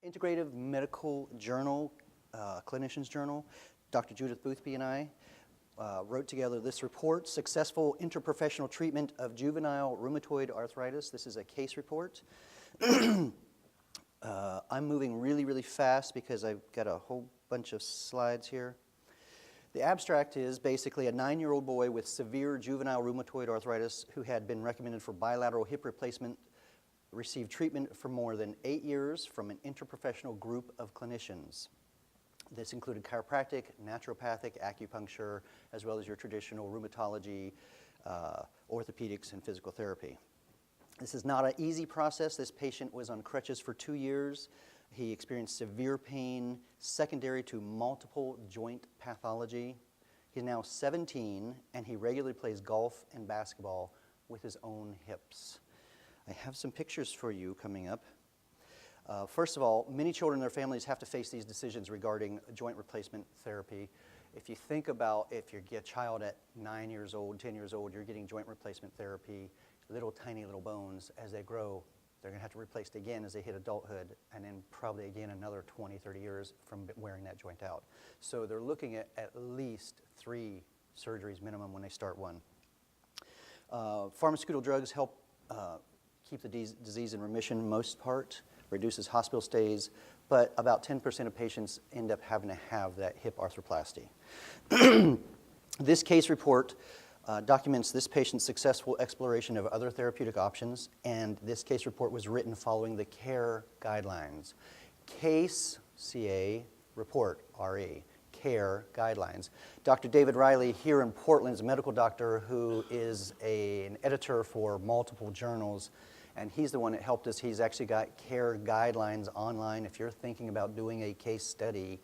Integrative Medical Journal, Clinician's Journal. Dr. Judith Boothby and I wrote together this report, Successful Interprofessional Treatment of Juvenile Rheumatoid Arthritis. This is a case report. I'm moving really fast because I've got a whole bunch of slides here. The abstract is basically a 9-year-old boy with severe juvenile rheumatoid arthritis who had been recommended for bilateral hip replacement, received treatment for more than 8 years from an interprofessional group of clinicians. This included chiropractic, naturopathic, acupuncture, as well as your traditional rheumatology, orthopedics, and physical therapy. This is not an easy process. This patient was on crutches for 2 years. He experienced severe pain secondary to multiple joint pathology. He's now 17, and he regularly plays golf and basketball with his own hips. I have some pictures for you coming up. First of all, many children and their families have to face these decisions regarding joint replacement therapy. If you think about if you get a child at 9 years old, 10 years old, you're getting joint replacement therapy, tiny little bones. As they grow, they're going to have to replace it again as they hit adulthood, and then probably again another 20, 30 years from wearing that joint out. So they're looking at least 3 surgeries minimum when they start one. Pharmaceutical drugs help keep the disease in remission most part, reduces hospital stays, but about 10% of patients end up having to have that hip arthroplasty. This case report documents this patient's successful exploration of other therapeutic options, and this case report was written following the CARE guidelines. CASE, C-A, report, R-E, CARE guidelines. Dr. David Riley here in Portland is a medical doctor who is an editor for multiple journals, and he's the one that helped us. He's actually got CARE guidelines online. If you're thinking about doing a case study,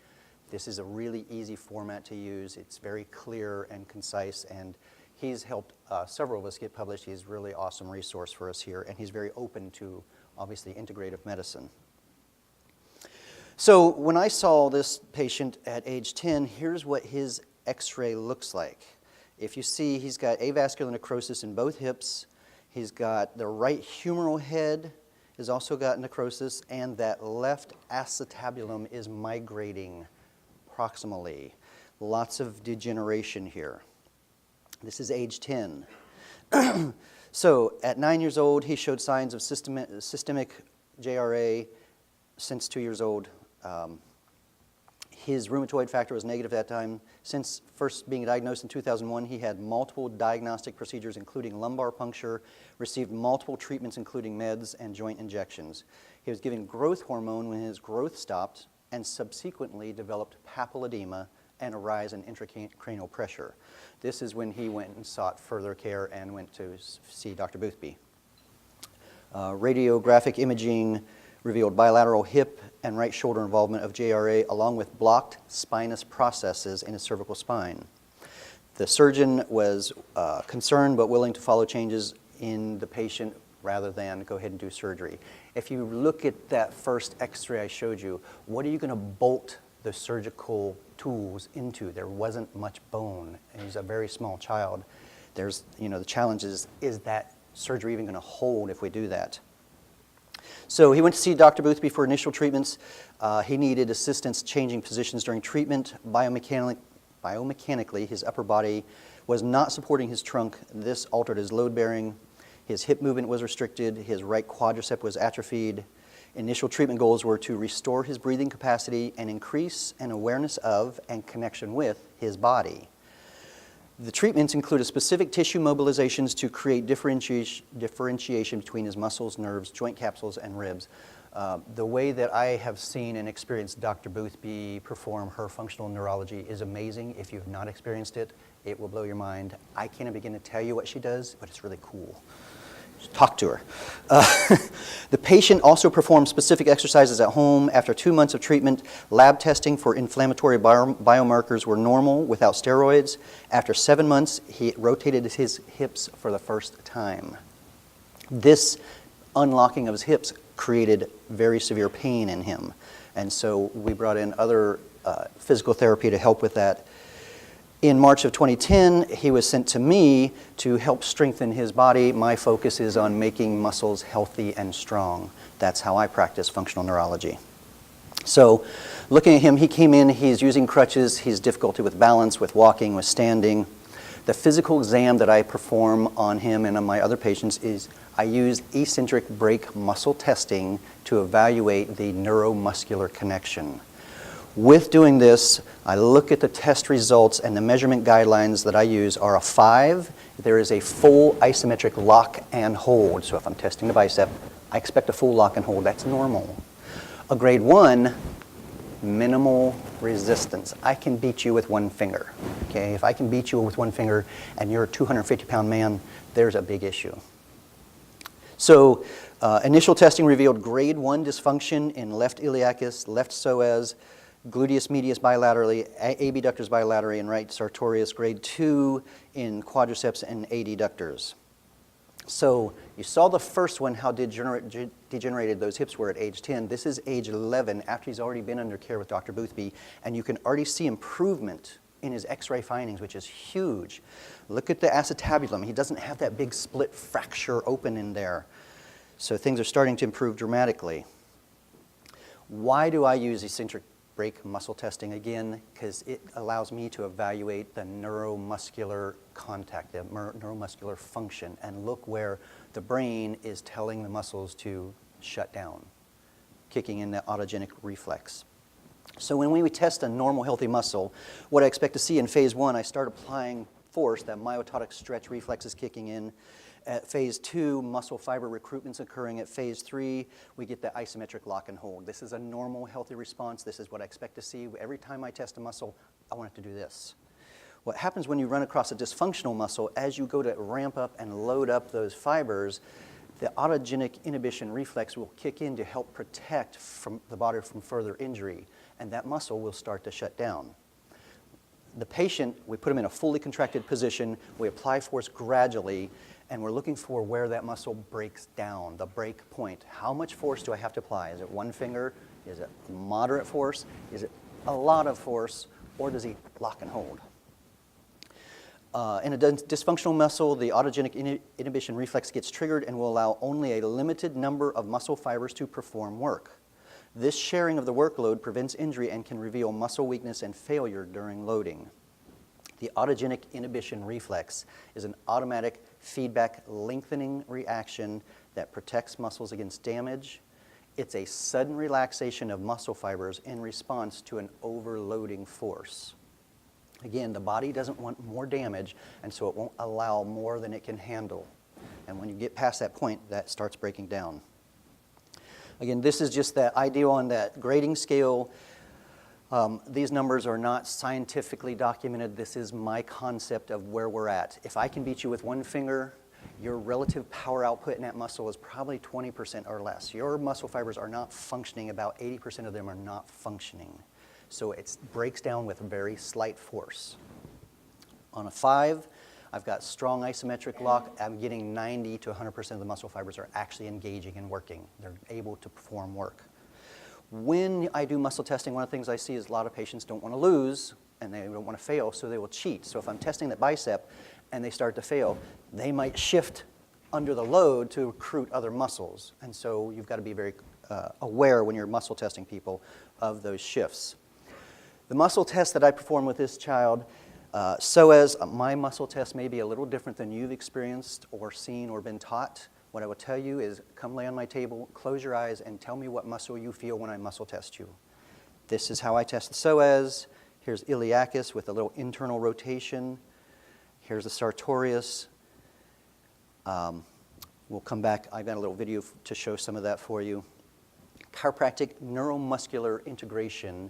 this is a really easy format to use. It's very clear and concise, and he's helped several of us get published. He's a really awesome resource for us here, and he's very open to, obviously, integrative medicine. So when I saw this patient at age 10, here's what his x-ray looks like. If you see, he's got avascular necrosis in both hips. He's got the right humeral head has also got necrosis, and that left acetabulum is migrating proximally. Lots of degeneration here. This is age 10. So at 9 years old, he showed signs of systemic JRA since 2 years old. His rheumatoid factor was negative at that time. Since first being diagnosed in 2001, he had multiple diagnostic procedures, including lumbar puncture, received multiple treatments, including meds and joint injections. He was given growth hormone when his growth stopped, and subsequently developed papilledema and a rise in intracranial pressure. This is when he went and sought further care and went to see Dr. Boothby. Radiographic imaging revealed bilateral hip and right shoulder involvement of JRA, along with blocked spinous processes in his cervical spine. The surgeon was concerned but willing to follow changes in the patient rather than go ahead and do surgery. If you look at that first x-ray I showed you, what are you going to bolt the surgical tools into? There wasn't much bone, and he's a very small child. There's, the challenge is that surgery even going to hold if we do that? So he went to see Dr. Boothby for initial treatments. He needed assistance changing positions during treatment. Biomechanically, his upper body was not supporting his trunk. This altered his load bearing. His hip movement was restricted. His right quadricep was atrophied. Initial treatment goals were to restore his breathing capacity and increase an awareness of and connection with his body. The treatments included specific tissue mobilizations to create differentiation between his muscles, nerves, joint capsules, and ribs. The way that I have seen and experienced Dr. Boothby perform her functional neurology is amazing. If you've not experienced it, it will blow your mind. I can't begin to tell you what she does, but it's really cool. Just talk to her. The patient also performed specific exercises at home. After 2 months of treatment, lab testing for inflammatory biomarkers were normal without steroids. After 7 months, he rotated his hips for the first time. This unlocking of his hips created very severe pain in him, and so we brought in other physical therapy to help with that. In March of 2010, he was sent to me to help strengthen his body. My focus is on making muscles healthy and strong. That's how I practice functional neurology. So looking at him, he came in, he's using crutches, he's difficulty with balance, with walking, with standing. The physical exam that I perform on him and on my other patients is I use eccentric brake muscle testing to evaluate the neuromuscular connection. With doing this, I look at the test results, and the measurement guidelines that I use are a 5. There is a full isometric lock and hold. So if I'm testing the bicep, I expect a full lock and hold. That's normal. A grade 1, minimal resistance. I can beat you with one finger. Okay? If I can beat you with one finger and you're a 250-pound man, there's a big issue. So initial testing revealed grade 1 dysfunction in left iliacus, left psoas, gluteus medius bilaterally, abductors bilaterally, and right sartorius. Grade 2 in quadriceps and adductors. So you saw the first one, how degenerated those hips were at age 10. This is age 11, after he's already been under care with Dr. Boothby, and you can already see improvement in his x-ray findings, which is huge. Look at the acetabulum. He doesn't have that big split fracture open in there. So things are starting to improve dramatically. Why do I use eccentric brake muscle testing? Again, because it allows me to evaluate the neuromuscular contact, the neuromuscular function, and look where the brain is telling the muscles to shut down, kicking in the autogenic reflex. So when we test a normal healthy muscle, what I expect to see in phase 1, I start applying force, that myotonic stretch reflex is kicking in. At phase 2, muscle fiber recruitment's occurring. At phase 3, we get the isometric lock and hold. This is a normal, healthy response. This is what I expect to see. Every time I test a muscle, I want it to do this. What happens when you run across a dysfunctional muscle, as you go to ramp up and load up those fibers, the autogenic inhibition reflex will kick in to help protect the body from further injury, and that muscle will start to shut down. The patient, we put him in a fully contracted position, we apply force gradually, and we're looking for where that muscle breaks down, the break point. How much force do I have to apply? Is it one finger? Is it moderate force? Is it a lot of force? Or does he lock and hold? In a dysfunctional muscle, the autogenic inhibition reflex gets triggered and will allow only a limited number of muscle fibers to perform work. This sharing of the workload prevents injury and can reveal muscle weakness and failure during loading. The autogenic inhibition reflex is an automatic feedback lengthening reaction that protects muscles against damage. It's a sudden relaxation of muscle fibers in response to an overloading force. Again, the body doesn't want more damage, and so it won't allow more than it can handle. And when you get past that point, that starts breaking down. Again, this is just that idea on that grading scale. These numbers are not scientifically documented. This is my concept of where we're at. If I can beat you with one finger, your relative power output in that muscle is probably 20% or less. Your muscle fibers are not functioning. About 80% of them are not functioning. So it breaks down with very slight force. On a 5, I've got strong isometric lock. I'm getting 90 to 100% of the muscle fibers are actually engaging and working. They're able to perform work. When I do muscle testing, one of the things I see is a lot of patients don't want to lose and they don't want to fail, so they will cheat. So if I'm testing that bicep and they start to fail, they might shift under the load to recruit other muscles. And so you've got to be very aware when you're muscle testing people of those shifts. The muscle test that I perform with this child, psoas, my muscle test may be a little different than you've experienced or seen or been taught. What I will tell you is come lay on my table, close your eyes, and tell me what muscle you feel when I muscle test you. This is how I test the psoas. Here's iliacus with a little internal rotation. Here's the sartorius. We'll come back. I've got a little video to show some of that for you. Chiropractic neuromuscular integration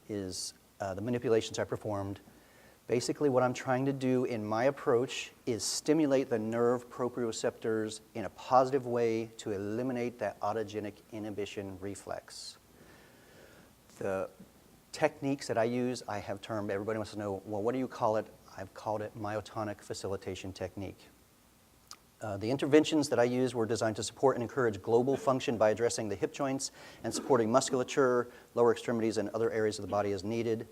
is the manipulations I performed. Basically, what I'm trying to do in my approach is stimulate the nerve proprioceptors in a positive way to eliminate that autogenic inhibition reflex. The techniques that I use, I have termed, everybody wants to know, well, what do you call it? I've called it Myotonic Facilitation technique. The interventions that I use were designed to support and encourage global function by addressing the hip joints and supporting musculature, lower extremities, and other areas of the body as needed.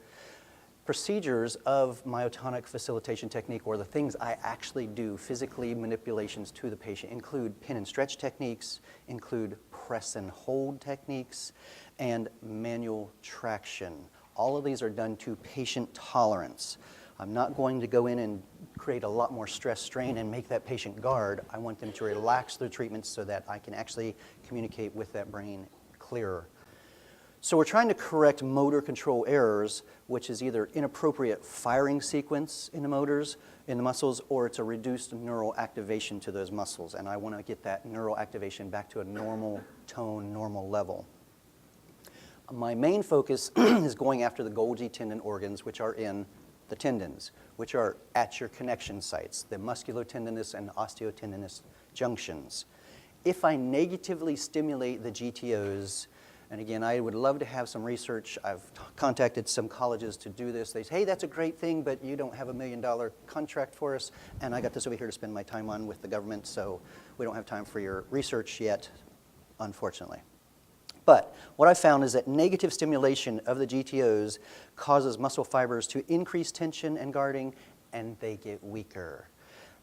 Procedures of myotonic facilitation technique, or the things I actually do, physically manipulations to the patient, include pin and stretch techniques, include press and hold techniques, and manual traction. All of these are done to patient tolerance. I'm not going to go in and create a lot more stress strain and make that patient guard. I want them to relax their treatments so that I can actually communicate with that brain clearer. So we're trying to correct motor control errors, which is either inappropriate firing sequence in the motors, in the muscles, or it's a reduced neural activation to those muscles. And I want to get that neural activation back to a normal tone, normal level. My main focus is going after the Golgi tendon organs, which are in the tendons, which are at your connection sites, the musculotendinous and osteotendinous junctions. If I negatively stimulate the GTOs, and again, I would love to have some research. I've contacted some colleges to do this. They say, hey, that's a great thing, but you don't have $1 million contract for us, and I got this over here to spend my time on with the government, so we don't have time for your research yet, unfortunately. But what I found is that negative stimulation of the GTOs causes muscle fibers to increase tension and guarding, and they get weaker.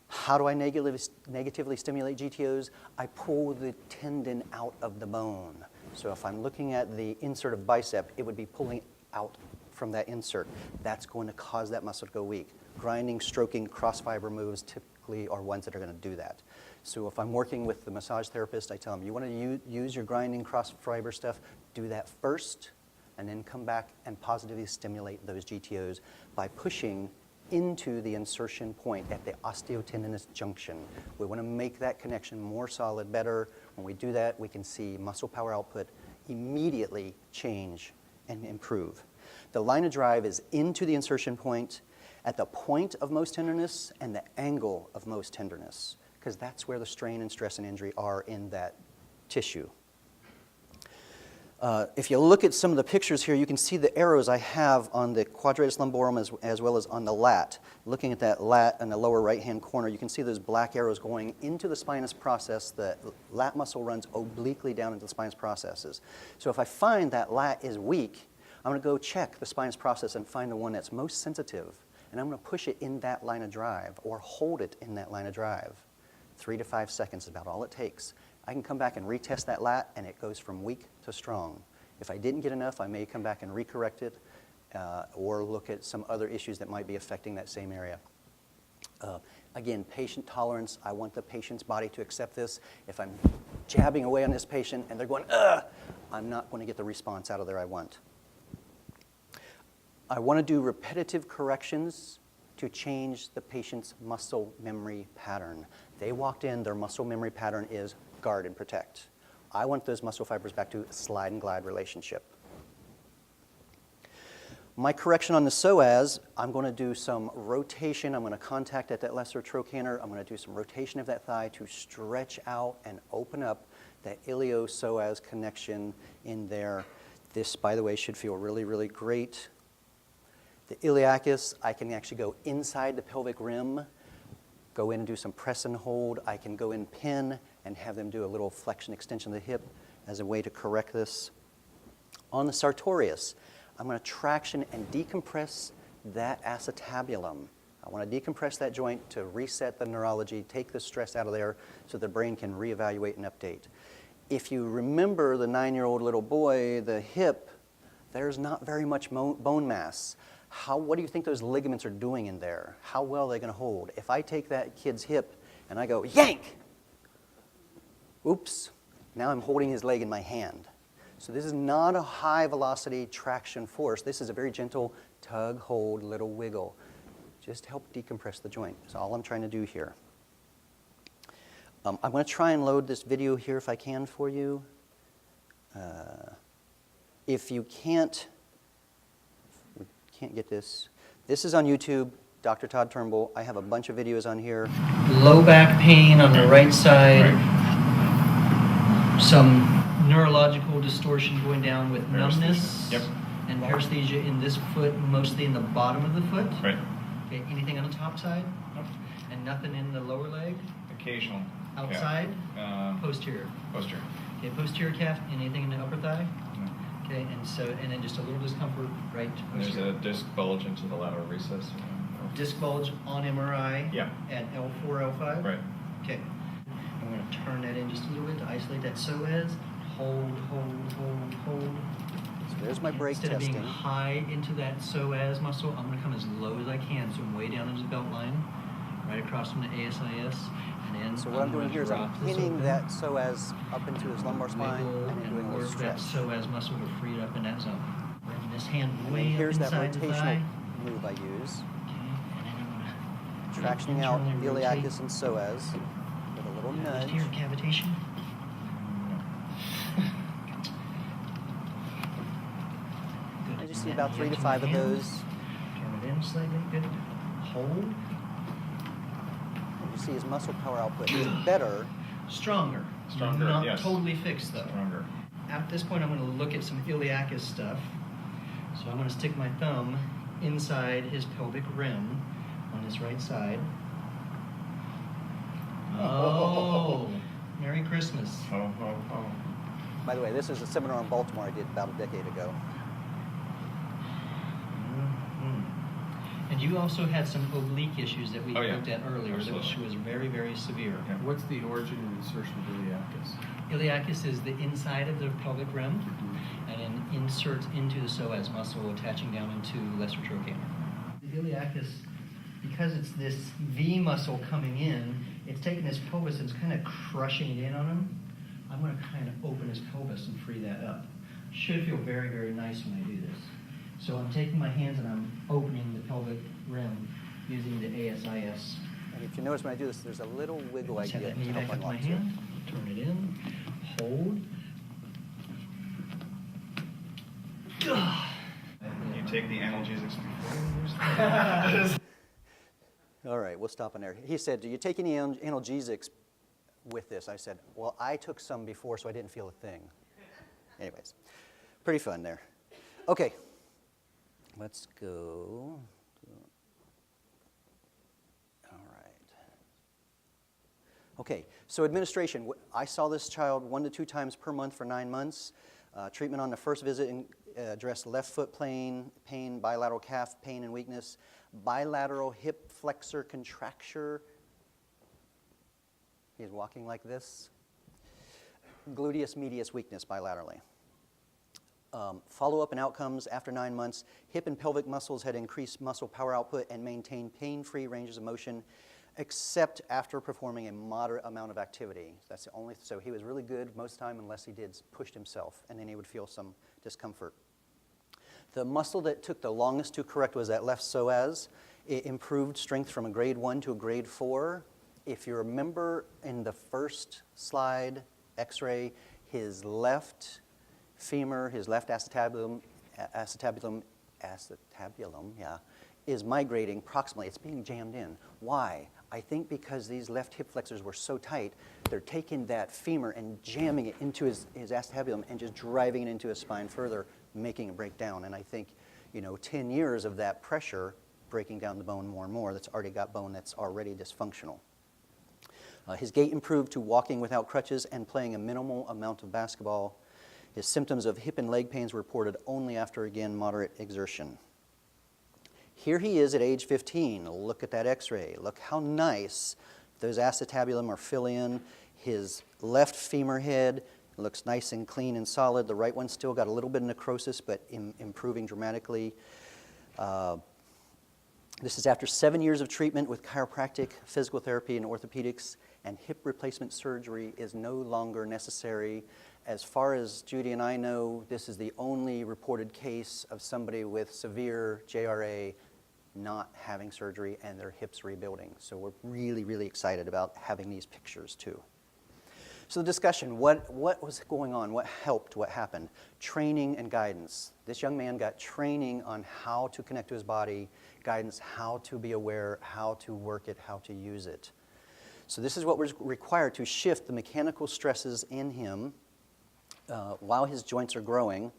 How do I negatively stimulate GTOs? I pull the tendon out of the bone. So if I'm looking at the insert of bicep, it would be pulling out from that insert. That's going to cause that muscle to go weak. Grinding, stroking, cross fiber moves typically are ones that are going to do that. So if I'm working with the massage therapist, I tell them, you want to use your grinding cross fiber stuff, do that first, and then come back and positively stimulate those GTOs by pushing into the insertion point at the osteotendinous junction. We want to make that connection more solid, better. When we do that, we can see muscle power output immediately change and improve. The line of drive is into the insertion point at the point of most tenderness and the angle of most tenderness, because that's where the strain and stress and injury are in that tissue. If you look at some of the pictures here, you can see the arrows I have on the quadratus lumborum as well as on the lat. Looking at that lat in the lower right-hand corner, you can see those black arrows going into the spinous process. The lat muscle runs obliquely down into the spinous processes. So if I find that lat is weak, I'm going to go check the spinous process and find the one that's most sensitive, and I'm going to push it in that line of drive or hold it in that line of drive. 3 to 5 seconds is about all it takes. I can come back and retest that lat, and it goes from weak to strong. If I didn't get enough, I may come back and recorrect it or look at some other issues that might be affecting that same area. Again, patient tolerance. I want the patient's body to accept this. If I'm jabbing away on this patient and they're going, ugh, I'm not going to get the response out of there I want. I want to do repetitive corrections to change the patient's muscle memory pattern. They walked in, their muscle memory pattern is guard and protect. I want those muscle fibers back to a slide and glide relationship. My correction on the psoas, I'm going to do some rotation. I'm going to contact at that lesser trochanter. I'm going to do some rotation of that thigh to stretch out and open up that ilio-psoas connection in there. This, by the way, should feel really, really great. The iliacus, I can actually go inside the pelvic rim, go in and do some press and hold. I can go in pin and have them do a little flexion extension of the hip as a way to correct this. On the sartorius, I'm going to traction and decompress that acetabulum. I want to decompress that joint to reset the neurology, take the stress out of there so the brain can reevaluate and update. If you remember the 9-year-old little boy, the hip, there's not very much bone mass. What do you think those ligaments are doing in there? How well are they going to hold? If I take that kid's hip and I go, yank! Oops, now I'm holding his leg in my hand. So this is not a high velocity traction force. This is a very gentle tug, hold, little wiggle. Just help decompress the joint. That's all I'm trying to do here. I'm going to try and load this video here if I can for you. If you can't get this, this is on YouTube, Dr. Todd Turnbull. I have a bunch of videos on here. Low back pain on the right side. Right. Some neurological distortion going down with numbness. Yep. And paresthesia in this foot, mostly in the bottom of the foot. Right. Okay, anything on the top side? Nope. And nothing in the lower leg? Occasional. Outside? Posterior. Posterior. Okay, posterior calf, anything in the upper thigh? No. Okay, and then just a little discomfort right posterior. There's a disc bulge into the lateral recess. Disc bulge on MRI? Yeah. At L4, L5? Right. Okay. I'm going to turn that in just a little bit to isolate that psoas. Hold, hold, hold, hold. There's my brake Instead of being testing. high into that psoas muscle, I'm going to come as low as I can, so I'm way down into the belt line, right across from the ASIS, and then So what I'm doing gonna here is I'm drop this pinning open, that psoas up into his lumbar spine wiggle, and then doing a and little work that stretch. psoas muscle to free it up in that zone. Bring this hand And then way up here's that inside the rotational thigh. move I use. Okay, and then I'm going to Tractioning out internally iliacus rotate. and psoas with a little Just nudge. here, cavitation. Good. I just see And about then 3 to into my 5 of hand. those. Turn it in slightly. Good. Hold. And you see his muscle power output is better. Stronger. Stronger, Not yes. totally fixed though. Stronger. At this point, I'm going to look at some iliacus stuff. So I'm going to stick my thumb inside his pelvic rim on his right side. Oh, Merry Christmas. Ho, ho, ho. By the way, this is a seminar in Baltimore I did about a decade ago. Mhm. And you also had some oblique issues that we Oh, yeah. looked at earlier, which Absolutely. was very, very severe. Yeah. What's the origin and insertion of iliacus? Iliacus is the inside of the pelvic rim, and then inserts into the psoas muscle, attaching down into lesser trochanter. The iliacus, because it's this V muscle coming in, it's taking his pelvis and it's kind of crushing it in on him. I'm going to kind of open his pelvis and free that up. Should feel very, very nice when I do this. So I'm taking my hands and I'm opening the pelvic rim using the ASIS. And if you notice when I do this, there's a little wiggle I Just have get that to knee help back up my unlock it. hand, turn it in, hold. You take the analgesics before. All right, we'll stop on there. He said, do you take any analgesics with this? I said, well, I took some before, so I didn't feel a thing. Anyways, pretty fun there. Okay, let's go. All right. Okay, so administration. I saw this child 1 to 2 times per month for 9 months. Treatment on the first visit addressed left foot pain, bilateral calf pain and weakness, bilateral hip flexor contracture. He's walking like this. Gluteus medius weakness bilaterally. Follow-up and outcomes after 9 months. Hip and pelvic muscles had increased muscle power output and maintained pain-free ranges of motion, except after performing a moderate amount of activity. That's the only. So he was really good most of the time, unless he pushed himself, and then he would feel some discomfort. The muscle that took the longest to correct was that left psoas. It improved strength from a grade 1 to a grade 4. If you remember in the first slide, X-ray, his left femur, his left acetabulum, yeah, is migrating proximally. It's being jammed in. Why? I think because these left hip flexors were so tight, they're taking that femur and jamming it into his acetabulum and just driving it into his spine further, making it break down. And I think, 10 years of that pressure breaking down the bone more and more, that's already got bone that's already dysfunctional. His gait improved to walking without crutches and playing a minimal amount of basketball. His symptoms of hip and leg pains were reported only after, again, moderate exertion. Here he is at age 15. Look at that X-ray. Look how nice those acetabulum are filling in. His left femur head looks nice and clean and solid. The right one still got a little bit of necrosis, but improving dramatically. This is after 7 years of treatment with chiropractic, physical therapy, and orthopedics, and hip replacement surgery is no longer necessary. As far as Judy and I know, this is the only reported case of somebody with severe JRA not having surgery and their hips rebuilding. So we're really, really excited about having these pictures too. So the discussion, what was going on? What helped? What happened? Training and guidance. This young man got training on how to connect to his body, guidance, how to be aware, how to work it, how to use it. So this is what was required to shift the mechanical stresses in him while his joints are growing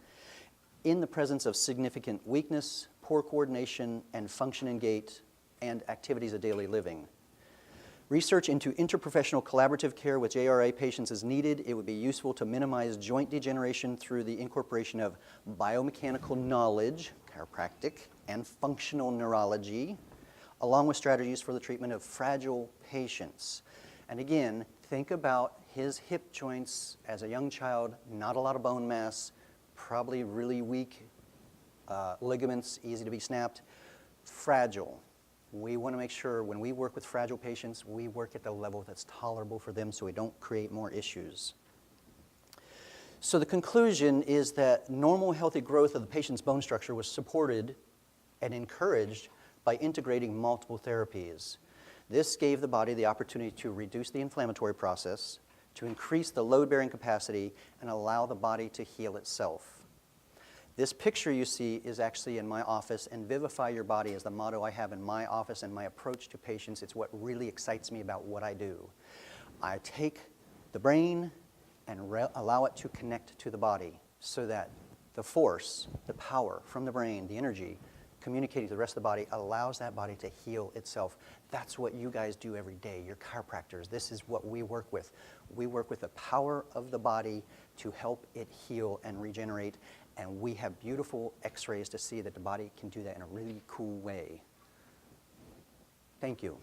in the presence of significant weakness, poor coordination, and function in gait and activities of daily living. Research into interprofessional collaborative care with JRA patients is needed. It would be useful to minimize joint degeneration through the incorporation of biomechanical knowledge, chiropractic, and functional neurology, along with strategies for the treatment of fragile patients. And again, think about his hip joints as a young child, not a lot of bone mass, probably really weak ligaments, easy to be snapped. Fragile. We want to make sure when we work with fragile patients, we work at the level that's tolerable for them so we don't create more issues. So the conclusion is that normal healthy growth of the patient's bone structure was supported and encouraged by integrating multiple therapies. This gave the body the opportunity to reduce the inflammatory process, to increase the load-bearing capacity, and allow the body to heal itself. This picture you see is actually in my office, and Vivify Your Body is the motto I have in my office and my approach to patients. It's what really excites me about what I do. I take the brain and allow it to connect to the body so that the force, the power from the brain, the energy, communicating to the rest of the body allows that body to heal itself. That's what you guys do every day. You're chiropractors. This is what we work with. We work with the power of the body to help it heal and regenerate, and we have beautiful x-rays to see that the body can do that in a really cool way. Thank you.